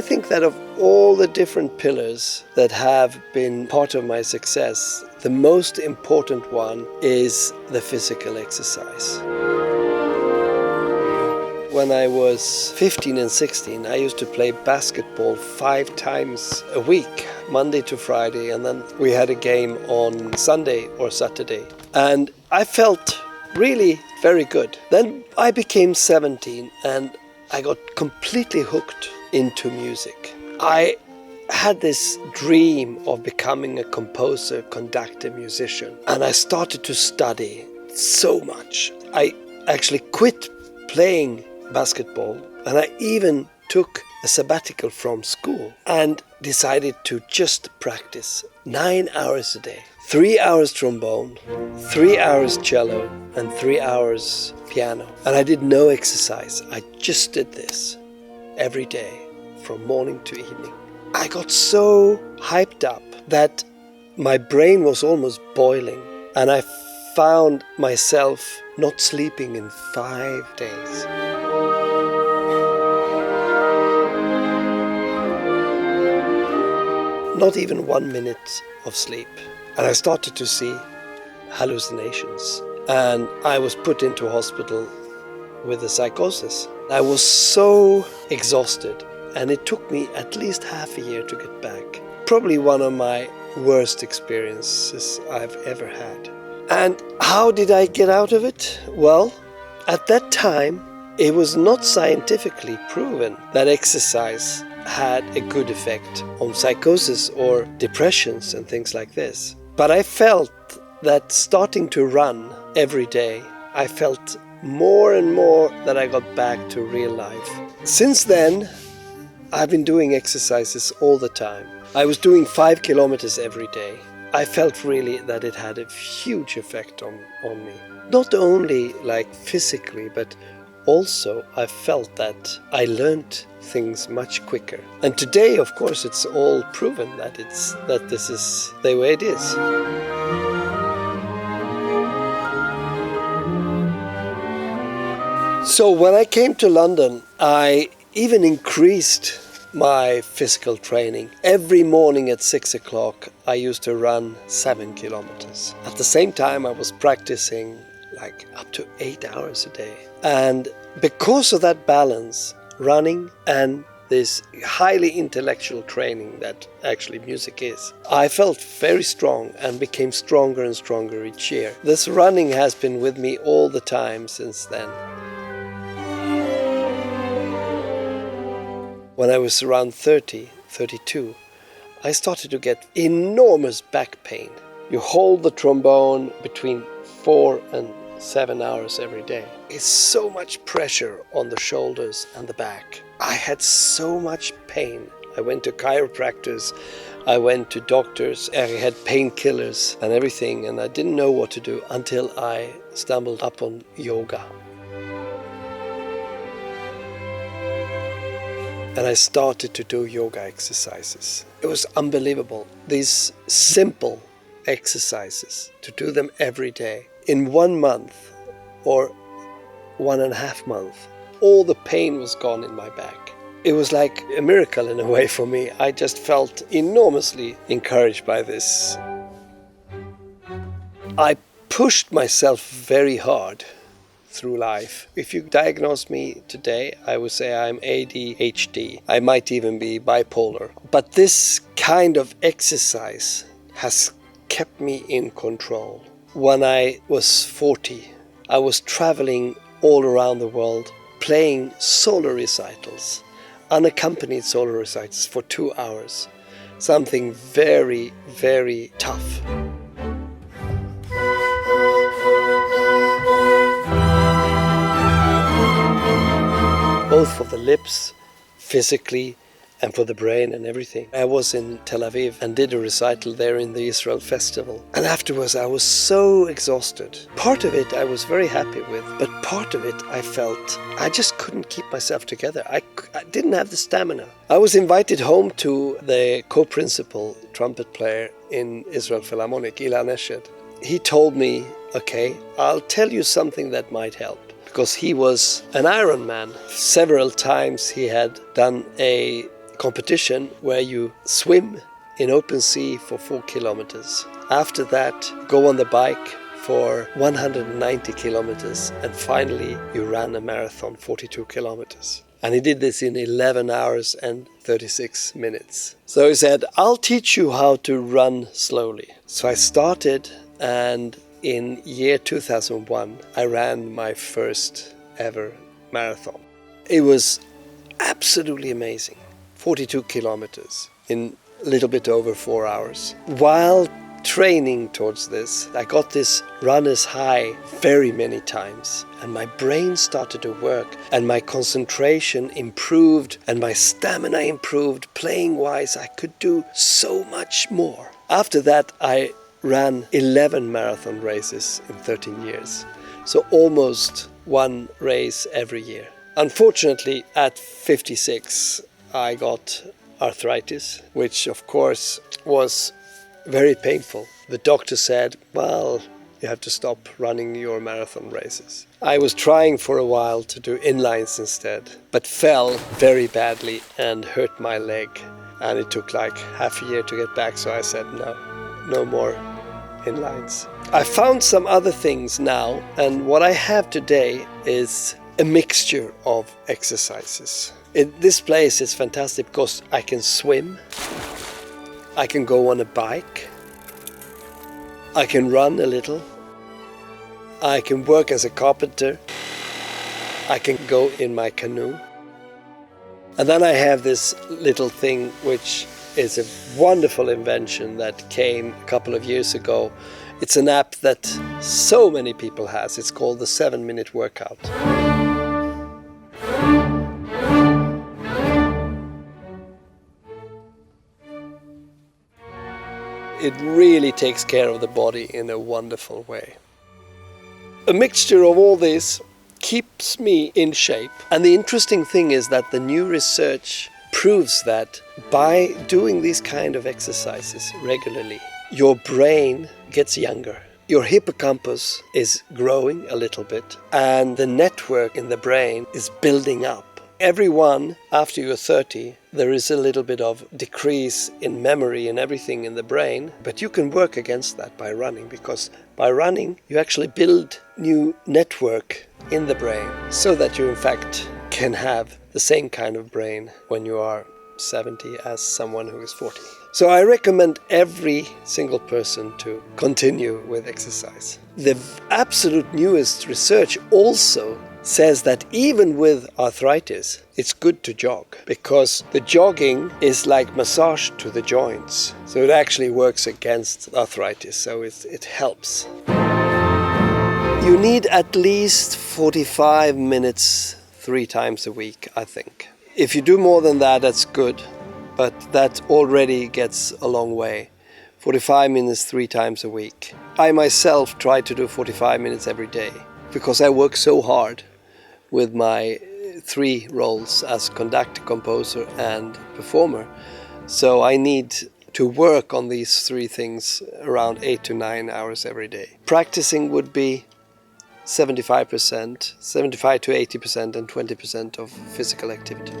I think that of all the different pillars that have been part of my success, the most important one is the physical exercise. When I was 15 and 16, I used to play basketball 5 times a week, Monday to Friday, and then we had a game on Sunday or Saturday. And I felt really very good. Then I became 17 and I got completely hooked into music. I had this dream of becoming a composer, conductor, musician, and I started to study so much. I actually quit playing basketball, and I even took a sabbatical from school and decided to just practice 9 hours a day. 3 hours trombone, 3 hours cello, and 3 hours piano. And I did no exercise. I just did this every day from morning to evening. I got so hyped up that my brain was almost boiling, and I found myself not sleeping in 5 days. Not even 1 minute of sleep. And I started to see hallucinations. And I was put into hospital with a psychosis. I was so exhausted, and it took me at least half a year to get back. Probably one of my worst experiences I've ever had. And how did I get out of it? Well, at that time, it was not scientifically proven that exercise had a good effect on psychosis or depressions and things like this. But I felt that starting to run every day, I felt more and more that I got back to real life. Since then, I've been doing exercises all the time. I was doing 5 kilometers every day. I felt really that it had a huge effect on me. Not only like physically, but also I felt that I learned things much quicker. And today, of course, it's all proven that this is the way it is. So when I came to London, I even increased my physical training. Every morning at 6 o'clock, I used to run 7 kilometers. At the same time, I was practicing like up to 8 hours a day. And because of that balance, running and this highly intellectual training that actually music is, I felt very strong and became stronger and stronger each year. This running has been with me all the time since then. When I was around 32, I started to get enormous back pain. You hold the trombone between 4 and 7 hours every day. It's so much pressure on the shoulders and the back. I had so much pain. I went to chiropractors, I went to doctors, I had painkillers and everything, and I didn't know what to do until I stumbled upon yoga. And I started to do yoga exercises. It was unbelievable. These simple exercises, to do them every day. In 1 month or 1.5 months, all the pain was gone in my back. It was like a miracle in a way for me. I just felt enormously encouraged by this. I pushed myself very hard through life. If you diagnose me today, I would say I'm ADHD. I might even be bipolar. But this kind of exercise has kept me in control. When I was 40, I was traveling all around the world, playing solo recitals, unaccompanied solo recitals for 2 hours. Something very, very tough. Both for the lips, physically, and for the brain and everything. I was in Tel Aviv and did a recital there in the Israel Festival. And afterwards I was so exhausted. Part of it I was very happy with, but part of it I felt I just couldn't keep myself together. I didn't have the stamina. I was invited home to the co-principal trumpet player in Israel Philharmonic, Ilan Eshed. He told me, okay, I'll tell you something that might help. Because he was an Ironman. Several times he had done a competition where you swim in open sea for 4 kilometers. After that, go on the bike for 190 kilometers, and finally you ran a marathon, 42 kilometers. And he did this in 11 hours and 36 minutes. So he said, I'll teach you how to run slowly. So I started, and in year 2001, I ran my first ever marathon. It was absolutely amazing. 42 kilometers in a little bit over 4 hours. While training towards this, I got this runner's high very many times, and my brain started to work, and my concentration improved, and my stamina improved. Playing wise, I could do so much more. After that, I ran 11 marathon races in 13 years, so almost one race every year. Unfortunately, at 56, I got arthritis, which of course was very painful. The doctor said, well, you have to stop running your marathon races. I was trying for a while to do inlines instead, but fell very badly and hurt my leg. And it took like half a year to get back, so I said no more inlines. I found some other things now, and what I have today is a mixture of exercises. This place is fantastic because I can swim, I can go on a bike, I can run a little, I can work as a carpenter, I can go in my canoe. And then I have this little thing which is a wonderful invention that came a couple of years ago. It's an app that so many people has. It's called the 7-minute workout. It really takes care of the body in a wonderful way. A mixture of all this keeps me in shape. And the interesting thing is that the new research proves that by doing these kind of exercises regularly, your brain gets younger. Your hippocampus is growing a little bit, and the network in the brain is building up. Everyone, after you're 30, there is a little bit of decrease in memory and everything in the brain, but you can work against that by running, because by running you actually build new network in the brain so that you in fact can have the same kind of brain when you are 70 as someone who is 40. So I recommend every single person to continue with exercise. The absolute newest research also says that even with arthritis, it's good to jog, because the jogging is like massage to the joints. So it actually works against arthritis, so it helps. You need at least 45 minutes 3 times a week, I think. If you do more than that, that's good, but that already gets a long way. 45 minutes 3 times a week. I myself try to do 45 minutes every day, because I work so hard with my 3 roles as conductor, composer and performer. So I need to work on these 3 things around 8 to 9 hours every day. Practicing would be 75% to 80% and 20% of physical activity.